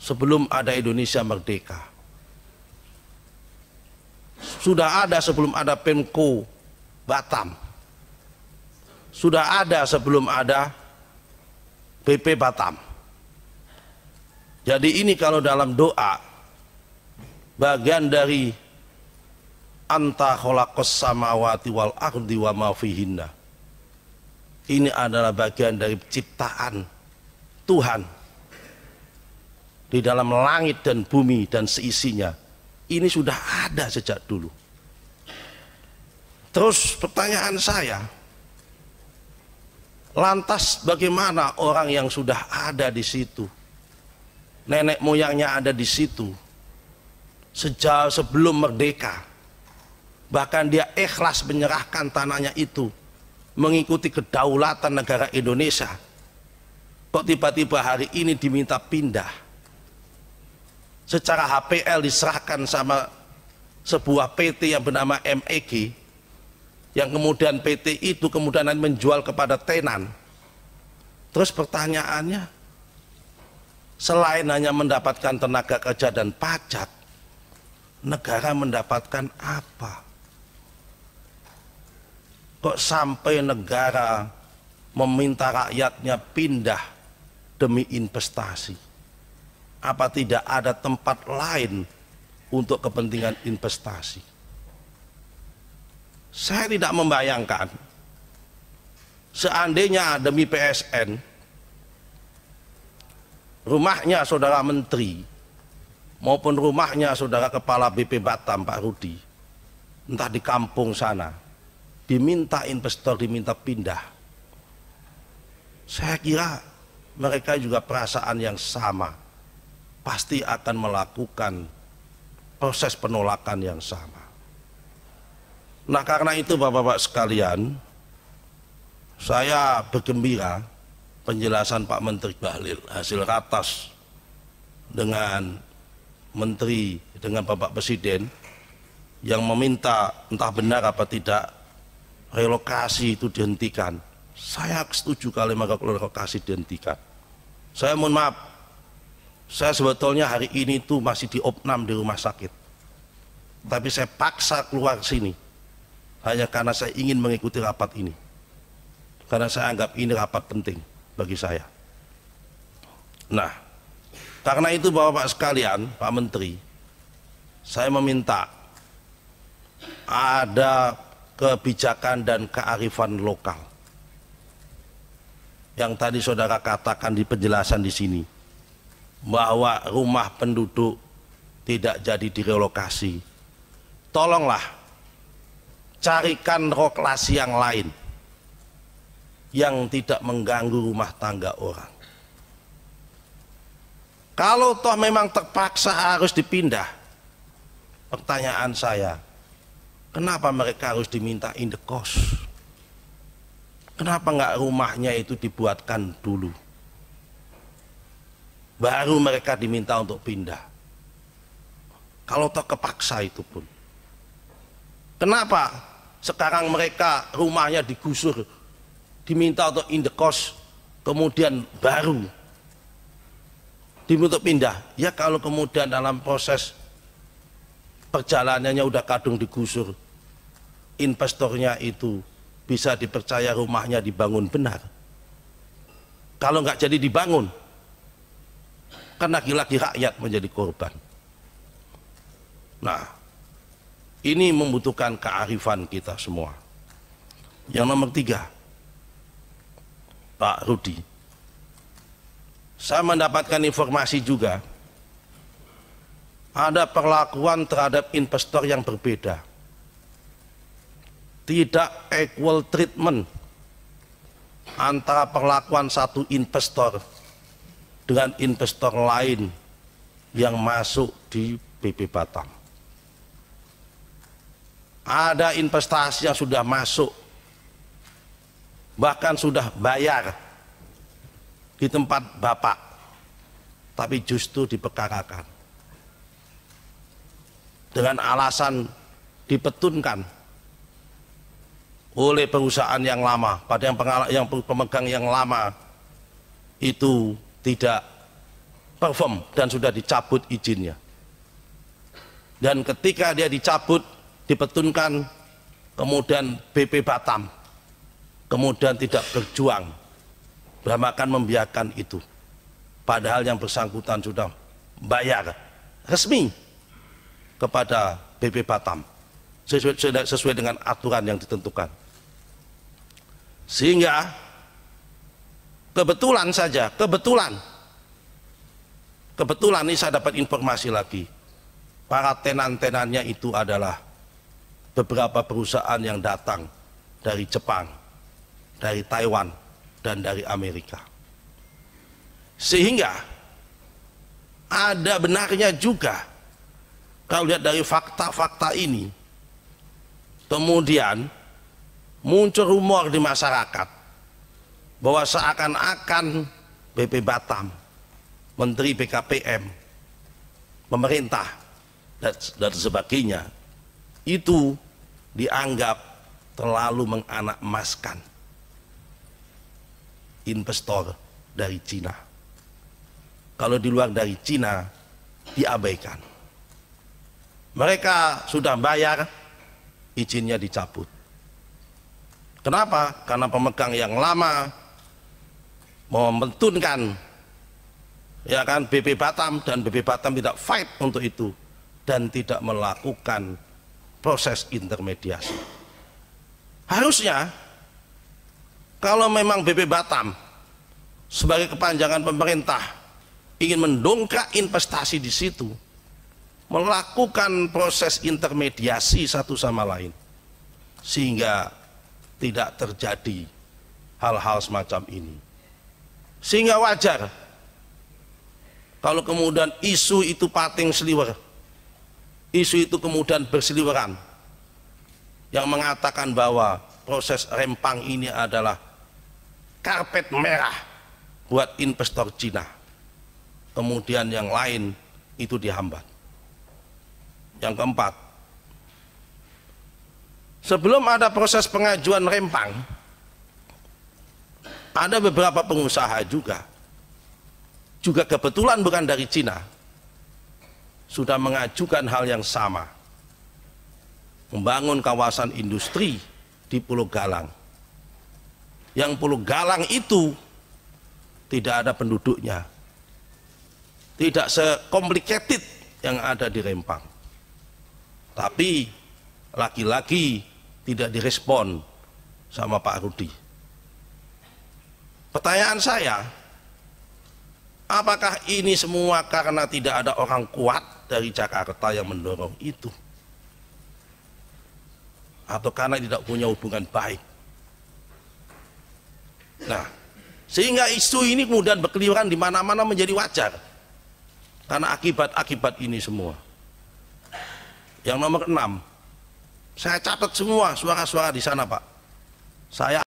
sebelum ada Indonesia merdeka. Sudah ada sebelum ada Pemko Batam. Sudah ada sebelum ada BP Batam. Jadi ini kalau dalam doa bagian dari anta khalaqas samawati wal ardi wa ma fihinna. Ini adalah bagian dari ciptaan Tuhan di dalam langit dan bumi dan seisinya. Ini sudah ada sejak dulu. Terus pertanyaan saya, lantas bagaimana orang yang sudah ada di situ, nenek moyangnya ada di situ sejak sebelum merdeka, bahkan dia ikhlas menyerahkan tanahnya itu mengikuti kedaulatan negara Indonesia, kok tiba-tiba hari ini diminta pindah? Secara HPL diserahkan sama sebuah PT yang bernama MEG, yang kemudian PT itu kemudian menjual kepada tenan. Terus pertanyaannya, selain hanya mendapatkan tenaga kerja dan pajak, negara mendapatkan apa? Kok sampai negara meminta rakyatnya pindah demi investasi? Apa tidak ada tempat lain untuk kepentingan investasi? Saya tidak membayangkan seandainya demi PSN, rumahnya saudara menteri maupun rumahnya saudara kepala BP Batam Pak Rudi, entah di kampung sana, diminta investor, diminta pindah, saya kira mereka juga perasaan yang sama, pasti akan melakukan proses penolakan yang sama. Nah, karena itu Bapak-bapak sekalian, saya bergembira penjelasan Pak Menteri Bahlil hasil ratas dengan Menteri, dengan Bapak Presiden yang meminta entah benar apa tidak relokasi itu dihentikan. Saya setuju kalimat relokasi dihentikan. Saya mohon maaf, saya sebetulnya hari ini tuh masih di opnam di rumah sakit, tapi saya paksa keluar sini hanya karena saya ingin mengikuti rapat ini, karena saya anggap ini rapat penting bagi saya. Nah, karena itu Bapak-bapak sekalian, Pak Menteri, saya meminta ada kebijakan dan kearifan lokal yang tadi saudara katakan di penjelasan di sini, bahwa rumah penduduk tidak jadi direlokasi. Tolonglah carikan relokasi yang lain yang tidak mengganggu rumah tangga orang. Kalau toh memang terpaksa harus dipindah, pertanyaan saya, kenapa mereka harus diminta indekos? Kenapa nggak rumahnya itu dibuatkan dulu, baru mereka diminta untuk pindah? Kalau toh kepaksa itu pun, kenapa sekarang mereka rumahnya digusur, diminta untuk indekos, kemudian baru diminta pindah? Ya kalau kemudian dalam proses perjalanannya udah kadung digusur, investornya itu bisa dipercaya rumahnya dibangun benar. Kalau nggak jadi dibangun, kan lagi-lagi rakyat menjadi korban. Nah, ini membutuhkan kearifan kita semua. Yang nomor 3, Pak Rudi, saya mendapatkan informasi juga ada perlakuan terhadap investor yang berbeda, tidak equal treatment antara perlakuan satu investor dengan investor lain yang masuk di BP Batam. Ada investasi yang sudah masuk, bahkan sudah bayar di tempat Bapak, tapi justru diperkarakan dengan alasan dipetunkan oleh perusahaan yang lama, pada yang pemegang yang lama itu tidak perform dan sudah dicabut izinnya. Dan ketika dia dicabut, dipetunkan, kemudian BP Batam kemudian tidak berjuang, bahkan membiarkan itu. Padahal yang bersangkutan sudah bayar resmi kepada BP Batam sesuai dengan aturan yang ditentukan. Sehingga kebetulan saja, kebetulan ini saya dapat informasi lagi, para tenan-tenannya itu adalah beberapa perusahaan yang datang dari Jepang, dari Taiwan, dan dari Amerika. Sehingga ada benarnya juga kalau lihat dari fakta-fakta ini, kemudian muncul rumor di masyarakat bahwa seakan-akan BP Batam, Menteri BKPM, pemerintah dan sebagainya itu dianggap terlalu menganak-emaskan investor dari Cina. Kalau di luar dari Cina diabaikan. Mereka sudah bayar, izinnya dicabut. Kenapa? Karena pemegang yang lama membenturkan, ya kan, BP Batam, dan BP Batam tidak fight untuk itu dan tidak melakukan proses intermediasi. Harusnya kalau memang BP Batam sebagai kepanjangan pemerintah ingin mendongkrak investasi di situ, melakukan proses intermediasi satu sama lain sehingga tidak terjadi hal-hal semacam ini. Sehingga wajar kalau kemudian isu itu pating seliwer, isu itu kemudian berseliweran yang mengatakan bahwa proses Rempang ini adalah karpet merah buat investor Cina, kemudian yang lain itu dihambat. Yang keempat, sebelum ada proses pengajuan Rempang, ada beberapa pengusaha juga kebetulan bukan dari Cina, sudah mengajukan hal yang sama, membangun kawasan industri di Pulau Galang. Yang Pulau Galang itu tidak ada penduduknya, tidak se-complicated yang ada di Rempang, tapi lagi-lagi tidak direspon sama Pak Rudi. Pertanyaan saya, apakah ini semua karena tidak ada orang kuat dari Jakarta yang mendorong itu, atau karena tidak punya hubungan baik? Nah, sehingga isu ini kemudian berkeliaran di mana-mana menjadi wajar karena akibat-akibat ini semua. Yang nomor 6, saya catat semua suara-suara di sana, Pak. Saya